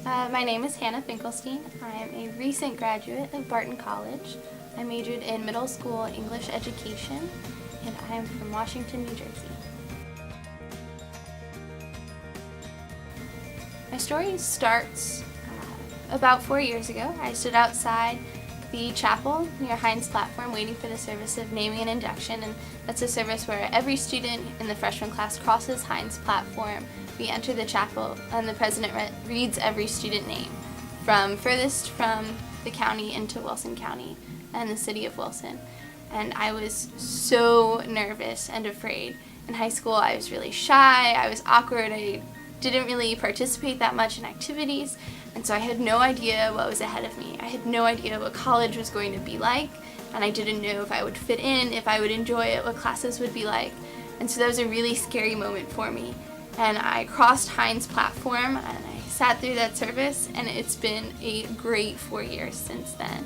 My name is Hannah Finkelstein. I am a recent graduate of Barton College. I majored in middle school English education, and I am from Washington, New Jersey. My story starts about 4 years ago. I stood outside the chapel near Heinz Platform waiting for the service of naming and induction, and that's a service where every student in the freshman class crosses Heinz Platform. We enter the chapel and the president reads every student name from furthest from the county into Wilson County and the city of Wilson. And I was so nervous and afraid. In high school I was really shy, I was awkward, I didn't really participate that much in activities, and so I had no idea what was ahead of me. I had no idea what college was going to be like, and I didn't know if I would fit in, if I would enjoy it, what classes would be like. And so that was a really scary moment for me. And I crossed Heinz Platform and I sat through that service, and it's been a great 4 years since then.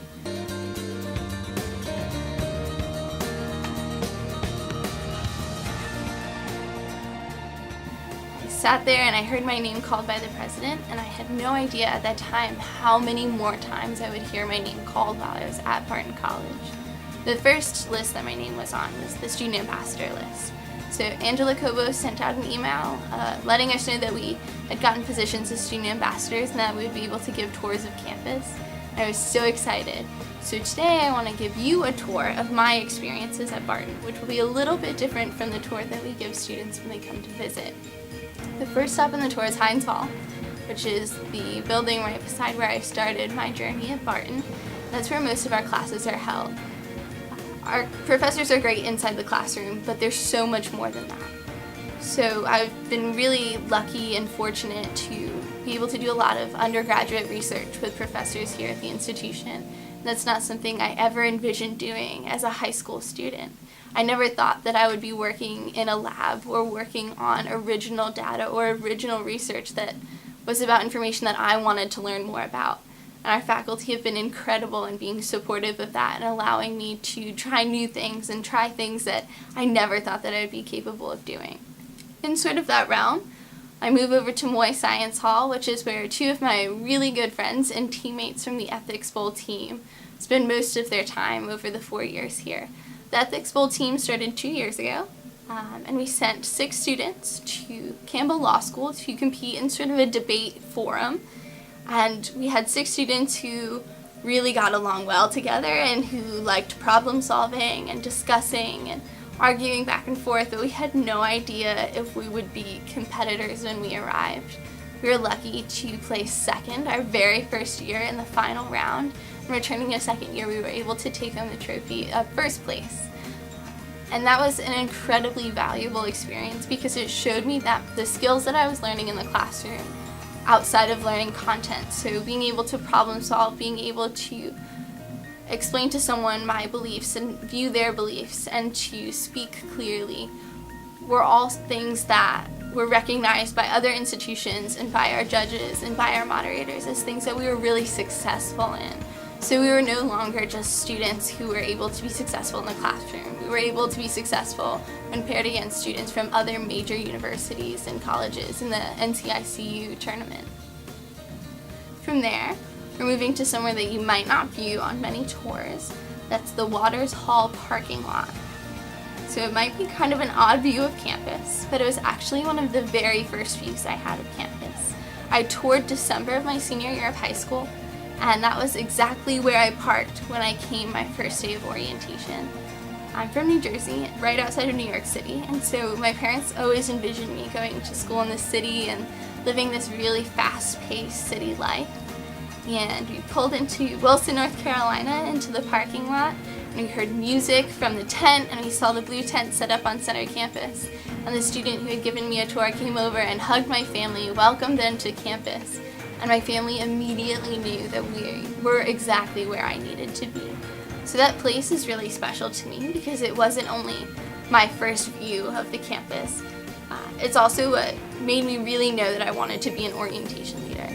I sat there and I heard my name called by the president, and I had no idea at that time how many more times I would hear my name called while I was at Barton College. The first list that my name was on was the student ambassador list. So Angela Cobo sent out an email letting us know that we had gotten positions as student ambassadors and that we would be able to give tours of campus. I was so excited. So today I want to give you a tour of my experiences at Barton, which will be a little bit different from the tour that we give students when they come to visit. The first stop in the tour is Heinz Hall, which is the building right beside where I started my journey at Barton. That's where most of our classes are held. Our professors are great inside the classroom, but there's so much more than that. So I've been really lucky and fortunate to be able to do a lot of undergraduate research with professors here at the institution. And that's not something I ever envisioned doing as a high school student. I never thought that I would be working in a lab or working on original data or original research that was about information that I wanted to learn more about. And our faculty have been incredible in being supportive of that and allowing me to try new things and try things that I never thought that I would be capable of doing. In sort of that realm, I move over to Moy Science Hall, which is where two of my really good friends and teammates from the Ethics Bowl team spend most of their time over the 4 years here. The Ethics Bowl team started 2 years ago, and we sent 6 students to Campbell Law School to compete in sort of a debate forum. And we had 6 students who really got along well together and who liked problem solving and discussing and arguing back and forth, but we had no idea if we would be competitors when we arrived. We were lucky to place second our very first year in the final round, and returning a second year we were able to take home the trophy of first place. And that was an incredibly valuable experience because it showed me that the skills that I was learning in the classroom outside of learning content. So being able to problem solve, being able to explain to someone my beliefs and view their beliefs and to speak clearly were all things that were recognized by other institutions and by our judges and by our moderators as things that we were really successful in. So we were no longer just students who were able to be successful in the classroom. We were able to be successful when paired against students from other major universities and colleges in the NCICU tournament. From there, we're moving to somewhere that you might not view on many tours. That's the Waters Hall parking lot. So it might be kind of an odd view of campus, but it was actually one of the very first views I had of campus. I toured December of my senior year of high school, and that was exactly where I parked when I came my first day of orientation. I'm from New Jersey, right outside of New York City, and so my parents always envisioned me going to school in the city and living this really fast-paced city life. And we pulled into Wilson, North Carolina, into the parking lot, and we heard music from the tent, and we saw the blue tent set up on center campus. And the student who had given me a tour came over and hugged my family, welcomed them to campus. And my family immediately knew that we were exactly where I needed to be. So that place is really special to me because it wasn't only my first view of the campus, it's also what made me really know that I wanted to be an orientation leader.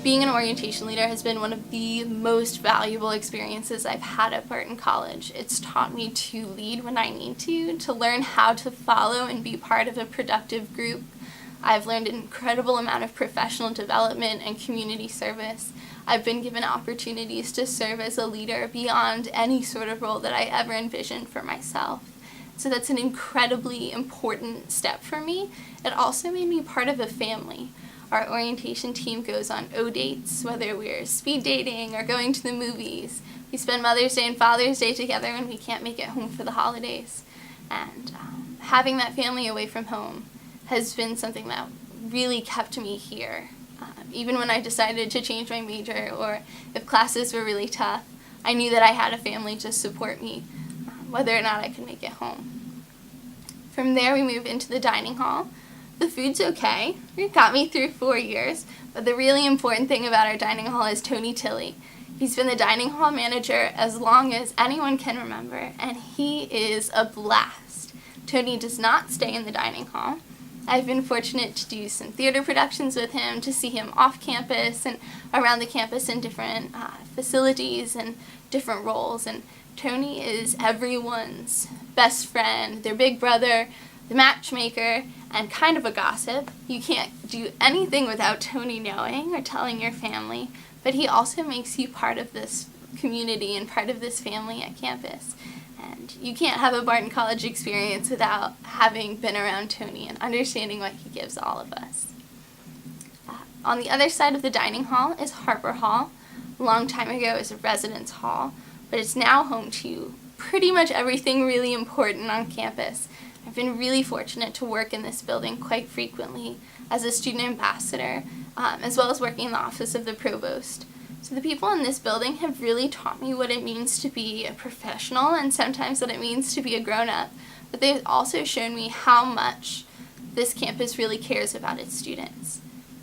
Being an orientation leader has been one of the most valuable experiences I've had at Barton College. It's taught me to lead when I need to learn how to follow and be part of a productive group, I've learned an incredible amount of professional development and community service. I've been given opportunities to serve as a leader beyond any sort of role that I ever envisioned for myself. So that's an incredibly important step for me. It also made me part of a family. Our orientation team goes on O-dates, whether we're speed dating or going to the movies. We spend Mother's Day and Father's Day together when we can't make it home for the holidays. And having that family away from home has been something that really kept me here. Even when I decided to change my major or if classes were really tough, I knew that I had a family to support me, whether or not I could make it home. From there, we move into the dining hall. The food's okay. It got me through 4 years, but the really important thing about our dining hall is Tony Tilley. He's been the dining hall manager as long as anyone can remember, and he is a blast. Tony does not stay in the dining hall. I've been fortunate to do some theater productions with him, to see him off campus and around the campus in different facilities and different roles. And Tony is everyone's best friend, their big brother, the matchmaker, and kind of a gossip. You can't do anything without Tony knowing or telling your family, but he also makes you part of this community and part of this family at campus. And you can't have a Barton College experience without having been around Tony and understanding what he gives all of us. On the other side of the dining hall is Harper Hall. A long time ago it was a residence hall, but it's now home to pretty much everything really important on campus. I've been really fortunate to work in this building quite frequently as a student ambassador, as well as working in the office of the provost. So the people in this building have really taught me what it means to be a professional and sometimes what it means to be a grown-up, but they've also shown me how much this campus really cares about its students.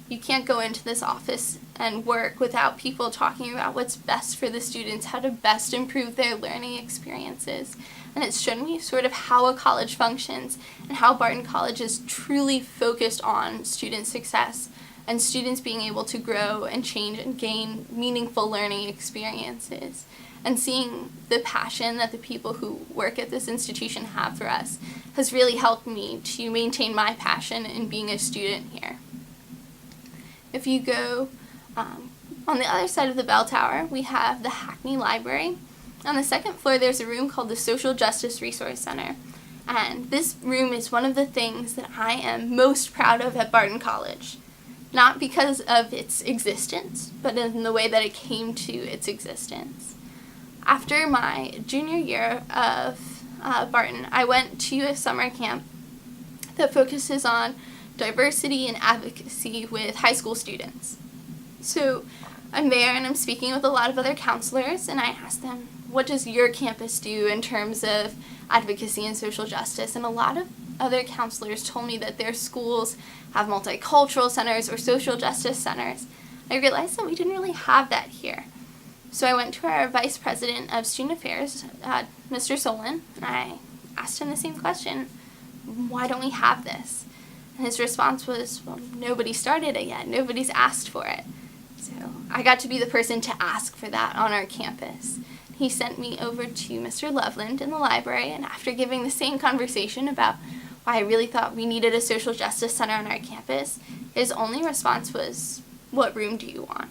You can't go into this office and work without people talking about what's best for the students, how to best improve their learning experiences. And it's shown me sort of how a college functions and how Barton College is truly focused on student success and students being able to grow and change and gain meaningful learning experiences. And seeing the passion that the people who work at this institution have for us has really helped me to maintain my passion in being a student here. If you go on the other side of the bell tower, we have the Hackney Library. On the second floor, there's a room called the Social Justice Resource Center. And this room is one of the things that I am most proud of at Barton College. Not because of its existence, but in the way that it came to its existence. After my junior year of Barton, I went to a summer camp that focuses on diversity and advocacy with high school students. So I'm there and I'm speaking with a lot of other counselors, and I asked them, what does your campus do in terms of advocacy and social justice? And a lot of other counselors told me that their schools have multicultural centers or social justice centers. I realized that we didn't really have that here. So I went to our Vice President of Student Affairs, Mr. Solon, and I asked him the same question, why don't we have this? And his response was, well, nobody started it yet, nobody's asked for it. So I got to be the person to ask for that on our campus. He sent me over to Mr. Loveland in the library, and after giving the same conversation about why I really thought we needed a social justice center on our campus, his only response was, what room do you want?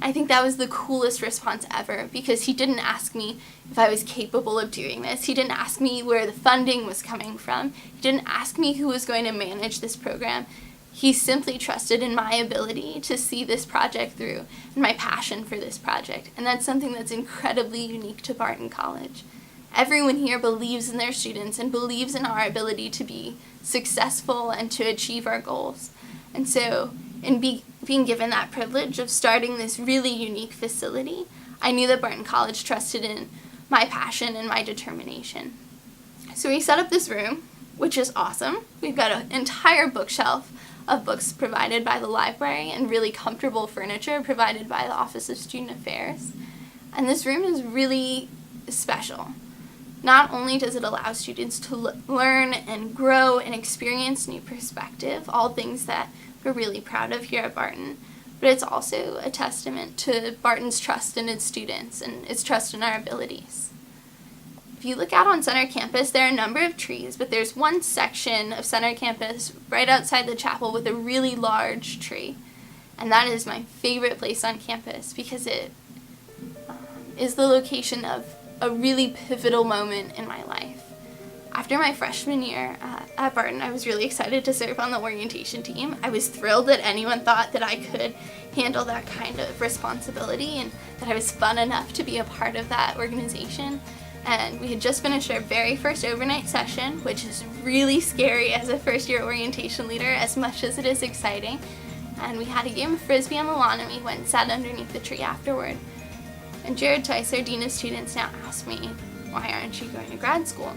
I think that was the coolest response ever, because he didn't ask me if I was capable of doing this. He didn't ask me where the funding was coming from. He didn't ask me who was going to manage this program. He simply trusted in my ability to see this project through and my passion for this project. And that's something that's incredibly unique to Barton College. Everyone here believes in their students and believes in our ability to be successful and to achieve our goals. And so in being given that privilege of starting this really unique facility, I knew that Barton College trusted in my passion and my determination. So we set up this room, which is awesome. We've got an entire bookshelf of books provided by the library and really comfortable furniture provided by the Office of Student Affairs. And this room is really special. Not only does it allow students to learn and grow and experience new perspective, all things that we're really proud of here at Barton, but it's also a testament to Barton's trust in its students and its trust in our abilities. if you look out on Center Campus, there are a number of trees, but there's one section of Center Campus right outside the chapel with a really large tree. And that is my favorite place on campus because it is the location of a really pivotal moment in my life. After my freshman year at Barton, I was really excited to serve on the orientation team. I was thrilled that anyone thought that I could handle that kind of responsibility and that I was fun enough to be a part of that organization. And we had just finished our very first overnight session, which is really scary as a first-year orientation leader as much as it is exciting. And we had a game of Frisbee on the lawn, and we went and sat underneath the tree afterward. And Jared Tice, our Dean of Students, now asked me, why aren't you going to grad school?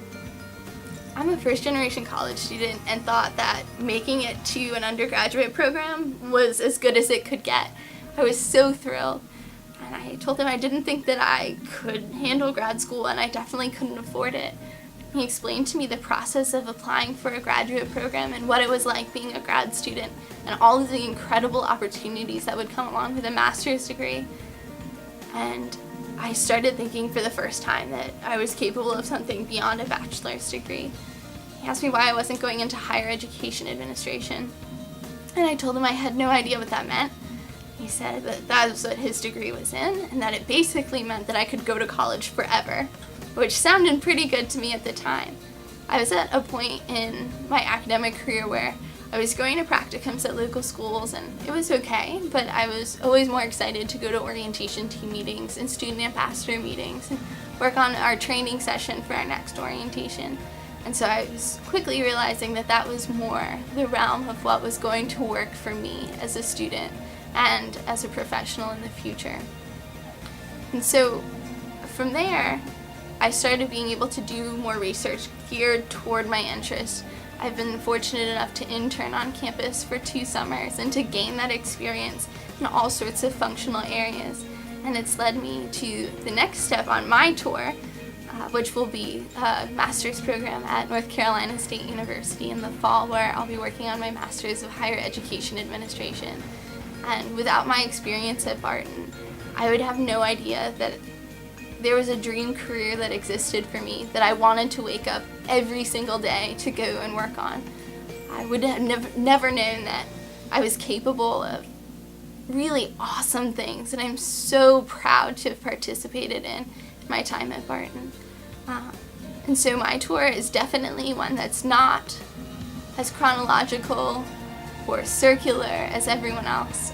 I'm a first-generation college student and thought that making it to an undergraduate program was as good as it could get. I was so thrilled. And I told him I didn't think that I could handle grad school, and I definitely couldn't afford it. He explained to me the process of applying for a graduate program and what it was like being a grad student and all of the incredible opportunities that would come along with a master's degree. And I started thinking for the first time that I was capable of something beyond a bachelor's degree. He asked me why I wasn't going into higher education administration, and I told him I had no idea what that meant. He said that that was what his degree was in, and that it basically meant that I could go to college forever, which sounded pretty good to me at the time. I was at a point in my academic career where I was going to practicums at local schools, and it was okay, but I was always more excited to go to orientation team meetings and student ambassador meetings and work on our training session for our next orientation. And so I was quickly realizing that that was more the realm of what was going to work for me as a student and as a professional in the future. And so from there, I started being able to do more research geared toward my interests. I've been fortunate enough to intern on campus for 2 summers and to gain that experience in all sorts of functional areas. And it's led me to the next step on my tour, which will be a master's program at North Carolina State University in the fall, where I'll be working on my Master's of Higher Education Administration. And without my experience at Barton, I would have no idea that there was a dream career that existed for me that I wanted to wake up every single day to go and work on. I would have never known that I was capable of really awesome things, and I'm so proud to have participated in my time at Barton. And so my tour is definitely one that's not as chronological or circular as everyone else.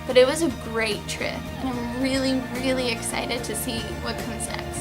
But it was a great trip, and I'm really, really excited to see what comes next.